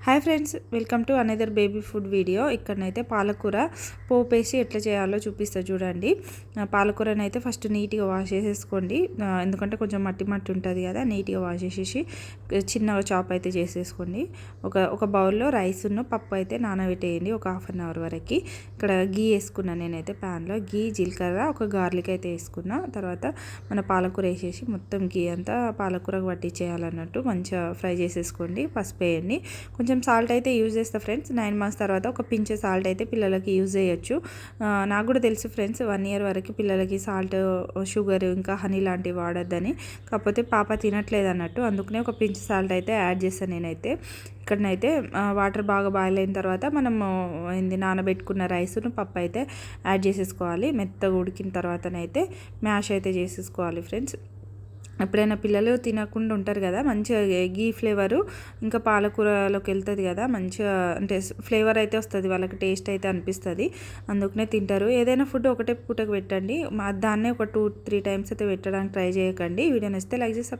Hi friends, welcome to another baby food video. ఇక్కడనైతే పాలకూర పోపేసి ఎట్లా చేయాలో చూపిస్తా చూడండి. పాలకూరని అయితే ఫస్ట్ నీట్గా వాష్ చేసేసుకోండి, ఎందుకంటే కొంచెం మట్టి మట్టి ఉంటుంది కదా. నీట్గా వాష్ చేసేసి చిన్నగా చాప్ అయితే చేసేసుకోండి. ఒక బౌల్లో రైస్ను పప్పు అయితే నానబెట్టేయండి ఒక హాఫ్ అన్ అవర్ వరకు. ఇక్కడ గీ వేసుకున్నాను నేనైతే ప్యాన్లో. గీ, జీలకర్ర, ఒక గార్లిక్ అయితే వేసుకున్నా. తర్వాత మన పాలకూర వేసేసి మొత్తం గీ అంతా పాలకూరకు పట్టించేయాలన్నట్టు మంచిగా ఫ్రై చేసేసుకోండి. పసుపు వేయండి, కొంచెం సాల్ట్ అయితే యూజ్ చేస్తా ఫ్రెండ్స్. 9 months తర్వాత ఒక పించ్ సాల్ట్ అయితే పిల్లలకి యూజ్ చేయొచ్చు. నాకు కూడా తెలుసు ఫ్రెండ్స్, 1 year వరకు పిల్లలకి సాల్ట్, షుగర్, ఇంకా హనీ లాంటివి వాడొద్దని. కాకపోతే పాప తినట్లేదు అన్నట్టు, అందుకనే ఒక పించ్ సాల్ట్ అయితే యాడ్ చేస్తాను నేనైతే. ఇక్కడనైతే వాటర్ బాగా బాయిల్ అయిన తర్వాత మనము నానబెట్టుకున్న రైస్ను పప్పు అయితే యాడ్ చేసేసుకోవాలి. మెత్తగా ఉడికిన తర్వాతనైతే మ్యాష్ అయితే చేసేసుకోవాలి ఫ్రెండ్స్. ఎప్పుడైనా పిల్లలు తినకుండా ఉంటారు కదా, మంచిగా గీ ఫ్లేవరు ఇంకా పాలకూరలోకి వెళ్తుంది కదా, మంచిగా అంటే ఫ్లేవర్ అయితే వస్తుంది వాళ్ళకి, టేస్ట్ అయితే అనిపిస్తుంది, అందుకనే తింటారు. ఏదైనా ఫుడ్ ఒకటే పూటకు పెట్టండి, దాన్నే ఒక 2-3 times అయితే పెట్టడానికి ట్రై చేయకండి. వీడియో నచ్చితే లైక్ చేసి